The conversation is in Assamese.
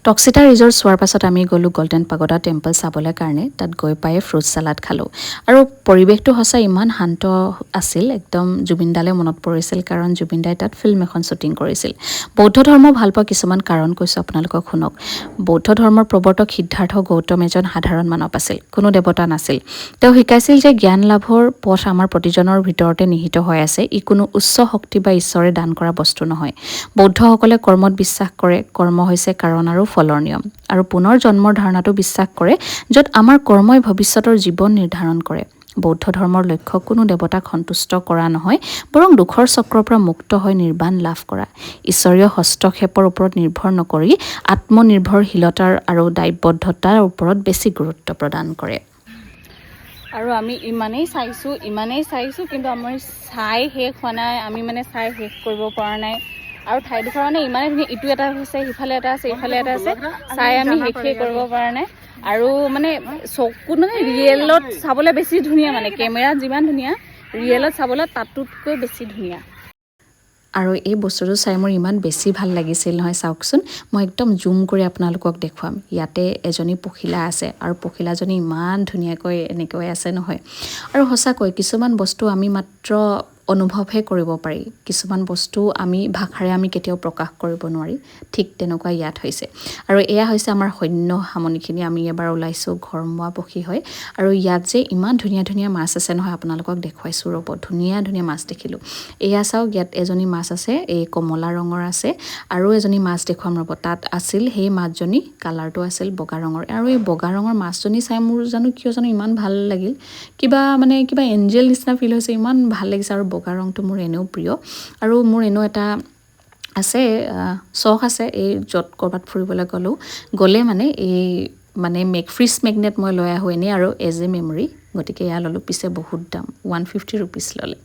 টক্সিতা ৰিজৰ্ট চোৱাৰ পাছত আমি গ'লোঁ গল্ডেন পাগোডা টেম্পল চাবলৈ কাৰণে। তাত গৈ পাই ফ্ৰুট চালাড খালোঁ আৰু পৰিৱেশটো সঁচাই ইমান শান্ত আছিল, একদম জুবিনদালৈ মনত পৰিছিল, কাৰণ জুবিনদাই তাত ফিল্ম এখন শ্বুটিং কৰিছিল। বৌদ্ধ ধৰ্ম ভাল পোৱা কিছুমান কাৰণ কৈছোঁ আপোনালোকক শুনক। বৌদ্ধ ধৰ্মৰ প্ৰৱৰ্তক সিদ্ধাৰ্থ গৌতম এজন সাধাৰণ মানৱ আছিল, কোনো দেৱতা নাছিল। তেওঁ শিকাইছিল যে জ্ঞান লাভৰ পথ আমাৰ প্ৰতিজনৰ ভিতৰতে নিহিত হৈ আছে, ই কোনো উচ্চ শক্তি বা ঈশ্বৰে দান কৰা বস্তু নহয়। বৌদ্ধসকলে কৰ্মত বিশ্বাস কৰে, কৰ্ম হৈছে কাৰণ আৰু ফলৰ নিয়ম, আৰু পুনৰ জন্মৰ ধাৰণাটো বিশ্বাস কৰে, য'ত আমাৰ কৰ্মই ভৱিষ্যতৰ জীৱন নিৰ্ধাৰণ কৰে। বৌদ্ধ ধৰ্মৰ লক্ষ্য কোনো দেৱতাক সন্তুষ্ট কৰা নহয়, বৰং দুখৰ চক্ৰৰ পৰা মুক্ত হৈ নিৰ্বাণ লাভ কৰা। ঈশ্বৰীয় হস্তক্ষেপৰ ওপৰত নিৰ্ভৰ নকৰি আত্মনিৰ্ভৰশীলতাৰ আৰু দায়বদ্ধতাৰ ওপৰত বেছি গুৰুত্ব প্ৰদান কৰে। আৰু আমি ইমানেই চাইছোঁ কিন্তু আমাৰ চাই শেষ হোৱা নাই, আমি চাই শেষ কৰিব পৰা নাই। আৰু ঠাইডোখৰ ইমানেই ধুনীয়া, ইটো এটা হৈছে, সিফালে এটা আছে, ইফালে এটা আছে, চাই আমি শেষেই কৰিব পৰা নাই। আৰু চকুত ৰিয়েলত চাবলৈ বেছি ধুনীয়া, কেমেৰাত যিমান ধুনীয়া ৰিয়েলত চাবলৈ তাতোতকৈ বেছি ধুনীয়া। আৰু এই বস্তুটো চাই মোৰ ইমান বেছি ভাল লাগিছিল নহয়, চাওকচোন, মই একদম জুম কৰি আপোনালোকক দেখুৱাম। ইয়াতে এজনী পখিলা আছে আৰু পখিলাজনী ইমান ধুনীয়াকৈ এনেকৈ আছে নহয়। আৰু সঁচাকৈ কিছুমান বস্তু আমি মাত্ৰ অনুভৱহে কৰিব পাৰি, কিছুমান বস্তু আমি ভাষাৰে আমি কেতিয়াও প্ৰকাশ কৰিব নোৱাৰি। ঠিক তেনেকুৱা ইয়াত হৈছে। আৰু এয়া হৈছে আমাৰ সৈন্য সামনিখিনি। আমি এবাৰ ওলাইছোঁ ঘৰমুৱা পক্ষী হয়, আৰু ইয়াত যে ইমান ধুনীয়া ধুনীয়া মাছ আছে নহয়, আপোনালোকক দেখুৱাইছোঁ ৰ'ব, ধুনীয়া ধুনীয়া মাছ দেখিলোঁ। এয়া চাওক, ইয়াত এজনী মাছ আছে, এই কমলা ৰঙৰ আছে, আৰু এজনী মাছ দেখুৱাম ৰ'ব, তাত আছিল সেই মাছজনী কালাৰটো আছিল বগা ৰঙৰ। আৰু এই বগা ৰঙৰ মাছজনী চাই মোৰ কিয় ইমান ভাল লাগিল, কিবা এঞ্জেল নিচিনা ফিল হৈছে, ইমান ভাল লাগিছে। আৰু বগা ৰংটো মোৰ এনেও প্ৰিয়, আৰু মোৰ এনেও এটা আছে চখ আছে, এই য'ত ক'ৰবাত ফুৰিবলৈ গ'লে এই ফ্ৰিজ মেগনেট মই লৈ আহোঁ এনেই আৰু এজ এ মেমৰি, গতিকে এয়া ল'লোঁ। পিছে বহুত দাম, 150 ৰুপিজ ল'লে।